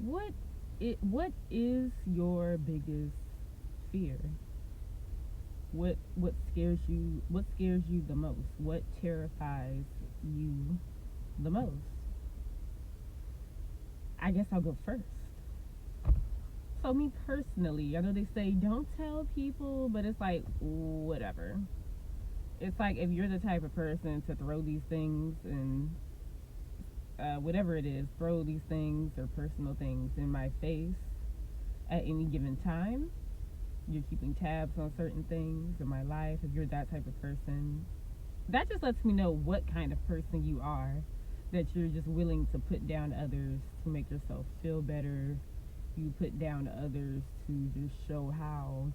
what is your biggest fear? What scares you the most? What terrifies you the most? I guess I'll go first. So me personally, I know they say don't tell people, but it's like whatever. It's like if you're the type of person to throw these things and whatever it is, throw these things or personal things in my face at any given time. You're keeping tabs on certain things in my life. If you're that type of person, that just lets me know what kind of person you are. That you're just willing to put down others to make yourself feel better. You put down others to just show how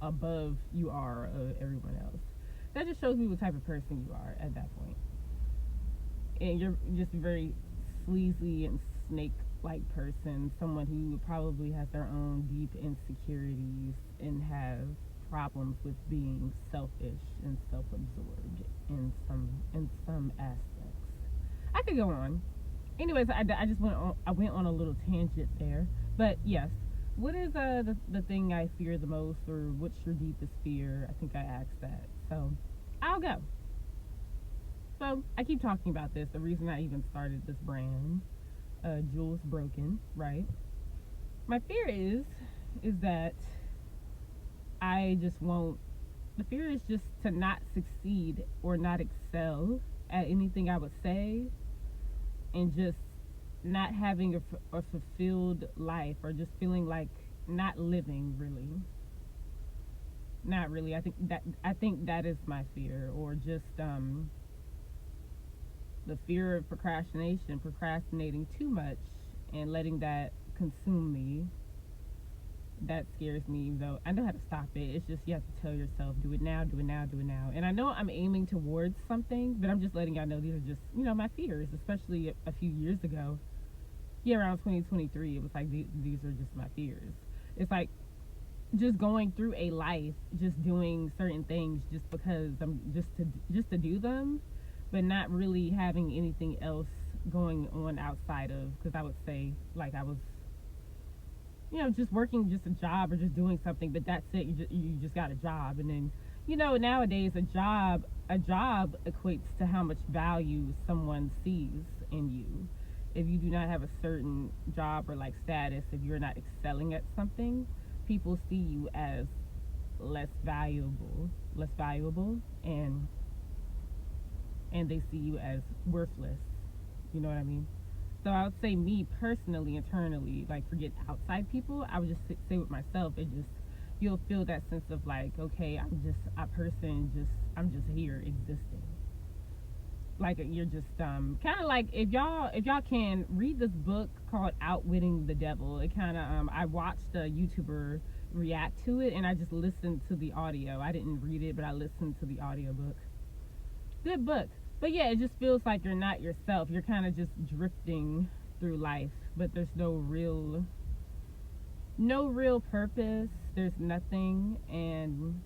above you are of everyone else. That just shows me what type of person you are at that point. And you're just very sleazy and snake like person, someone who probably has their own deep insecurities and have problems with being selfish and self-absorbed in some aspects. I could go on. Anyways, I just went on a little tangent there, but yes. What is the thing I fear the most, or what's your deepest fear? I think I asked that, so I'll go. So I keep talking about this. The reason I even started this brand, Jules Broken, right? My fear is that I just won't. The fear is just to not succeed or not excel at anything I would say, and just not having a fulfilled life, or just feeling like not living really. Not really. I think that is my fear, or just the fear of procrastination, procrastinating too much and letting that consume me. That scares me, though. I know how to stop it. It's just you have to tell yourself, do it now, do it now, do it now. And I know I'm aiming towards something, but I'm just letting y'all know these are just, my fears, especially a few years ago. Yeah, around 2023, it was like these are just my fears. It's like just going through a life, just doing certain things just because I'm just to do them, but not really having anything else going on outside of, because I would say like I was, just working just a job or just doing something, but that's it. You just got a job, and then nowadays a job equates to how much value someone sees in you. If you do not have a certain job or like status, if you're not excelling at something, people see you as less valuable, and they see you as worthless. You know what I mean? So I would say, me personally, internally, like forget outside people, I would just say with myself, it just, you'll feel that sense of like, okay, I'm just a person, I'm just here existing. Like you're just kind of like, if y'all can read this book called Outwitting the Devil. It kind of I watched a YouTuber react to it, and I just listened to the audio. I didn't read it, but I listened to the audiobook. Good book. But yeah, it just feels like you're not yourself. You're kind of just drifting through life, but there's no real purpose. There's nothing, and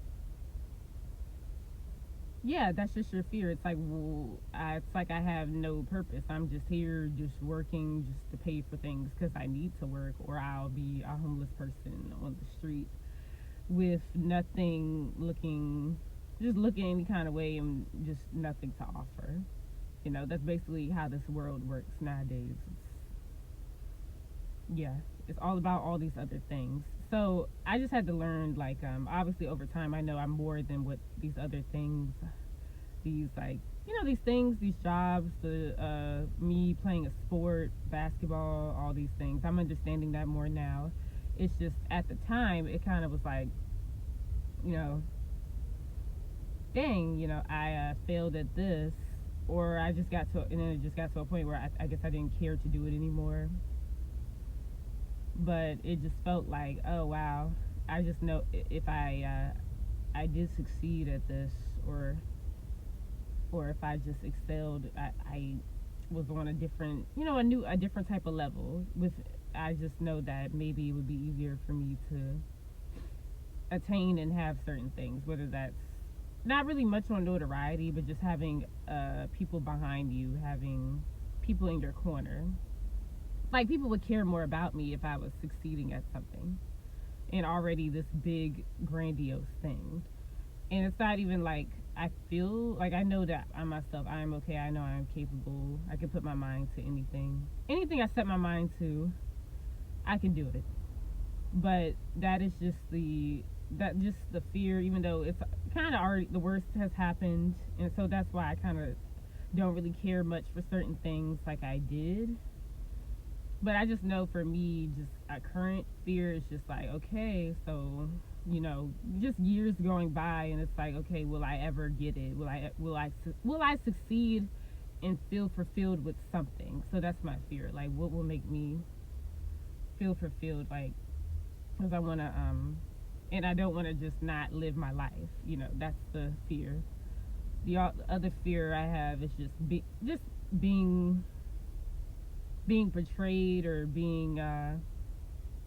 yeah, that's just your fear. It's like, well, it's like I have no purpose. I'm just here, just working, just to pay for things because I need to work, or I'll be a homeless person on the street with nothing, just looking any kind of way, and just nothing to offer. That's basically how this world works nowadays. Yeah, it's all about all these other things. So I just had to learn, like, obviously over time, I know I'm more than what these other things, these like, these things, these jobs, the me playing a sport, basketball, all these things. I'm understanding that more now. It's just at the time, it kind of was like, you know, dang, I failed at this, or I just got to, and then it just got to a point where I guess I didn't care to do it anymore. But it just felt like, oh wow, I just know if I did succeed at this, or if I just excelled, I was on a different, a different type of level. With, I just know that maybe it would be easier for me to attain and have certain things, whether that's not really much on notoriety, but just having people behind you, having people in your corner. like people would care more about me if I was succeeding at something and already this big grandiose thing. And it's not even like I feel like I know that I'm myself. I am okay. I know I am capable. I can put my mind to anything. Anything I set my mind to, I can do it. But that is just the fear. Even though it's kind of already the worst has happened, and so that's why I kind of don't really care much for certain things like I did. But I just know for me, just a current fear is just like, okay, so just years going by, and it's like, okay, will I ever get it? Will I succeed and feel fulfilled with something? So that's my fear. Like, what will make me feel fulfilled? Like, because I want to, and I don't want to just not live my life. That's the fear. The other fear I have is just being betrayed or being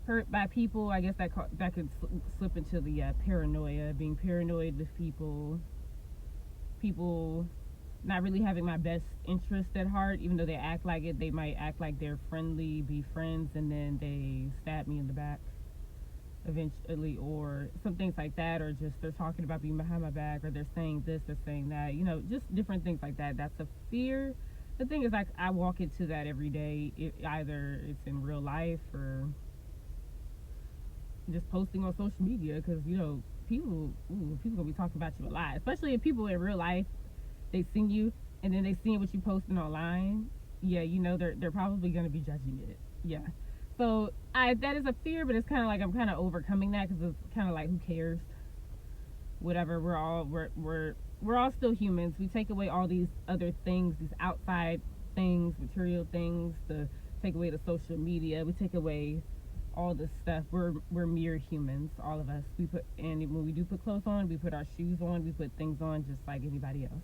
hurt by people. I guess that could slip into the paranoia, being paranoid with people not really having my best interest at heart, even though they act like it. They might act like they're friendly, be friends, and then they stab me in the back eventually, or some things like that, or just they're talking about being behind my back, or they're saying this, they're saying that, just different things like that. That's a fear. The thing is, like, I walk into that every day. Either it's in real life or just posting on social media, because people gonna be talking about you a lot, especially if people in real life, they see you and then they see what you posting online. Yeah, they're probably gonna be judging it. Yeah. So that is a fear, but it's kind of like I'm kind of overcoming that, because it's kind of like, who cares? Whatever. We're all still humans. We take away all these other things, these outside things, material things. To take away the social media, we take away all this stuff. We're mere humans, all of us. And when we do put clothes on, we put our shoes on, we put things on just like anybody else.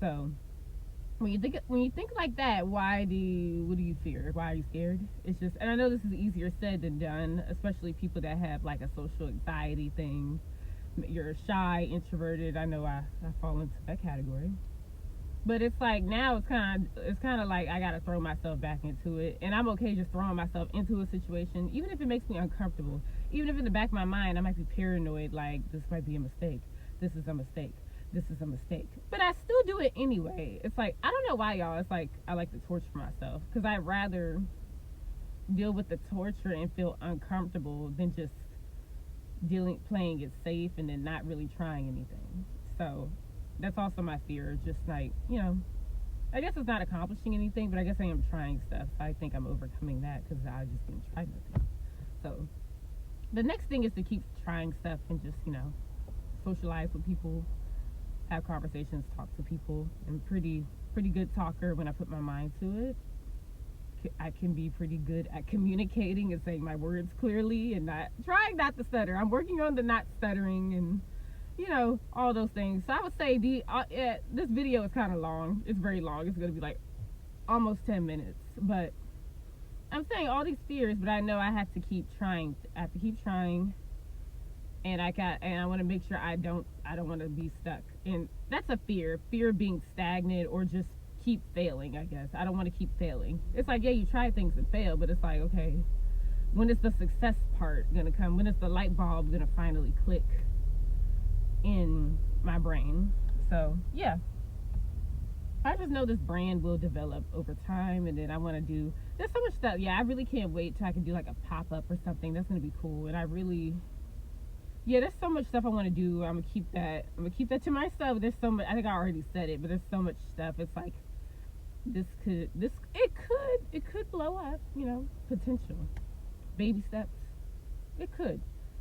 So when you think like that, what do you fear? Why are you scared? It's just, and I know this is easier said than done, especially people that have like a social anxiety thing. You're shy, introverted. I know I fall into that category. But it's like now it's kind of like I gotta throw myself back into it, and I'm okay just throwing myself into a situation, even if it makes me uncomfortable. Even if in the back of my mind I might be paranoid, like this might be a mistake. This is a mistake. This is a mistake. But I still do it anyway. It's like, I don't know why, y'all. It's like I like to torture myself, because I'd rather deal with the torture and feel uncomfortable than just playing it safe and then not really trying anything. So that's also my fear. Just like, I guess it's not accomplishing anything, but I guess I am trying stuff. So I think I'm overcoming that, because I just didn't try nothing. So the next thing is to keep trying stuff and just socialize with people, have conversations, talk to people. I'm pretty good talker when I put my mind to it. I can be pretty good at communicating and saying my words clearly and trying not to stutter. I'm working on the not stuttering and all those things. So I would say this video is kind of long. It's very long. It's going to be like almost 10 minutes. But I'm saying all these fears, but I know I have to keep trying. I have to keep trying. And I want to make sure I don't want to be stuck. And that's a fear of being stagnant or just keep failing, I guess. I don't want to keep failing. It's like, yeah, you try things and fail, but it's like, okay, when is the success part going to come? When is the light bulb going to finally click in my brain? So, yeah. I just know this brand will develop over time, and then I want to there's so much stuff. Yeah, I really can't wait till I can do like a pop-up or something. That's going to be cool. And there's so much stuff I want to do. I'm gonna keep that to myself. There's so much. I think I already said it, but there's so much stuff. It's like it could blow up. Potential, baby steps. It could,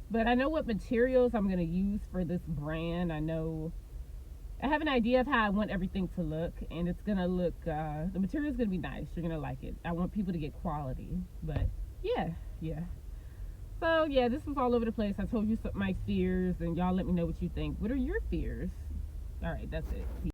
but I know what materials I'm gonna use for this brand. I have an idea of how I want everything to look, and it's gonna look. The material's gonna be nice. You're gonna like it. I want people to get quality, but yeah. So, yeah, this was all over the place. I told you my fears, and y'all let me know what you think. What are your fears? All right, that's it. Peace.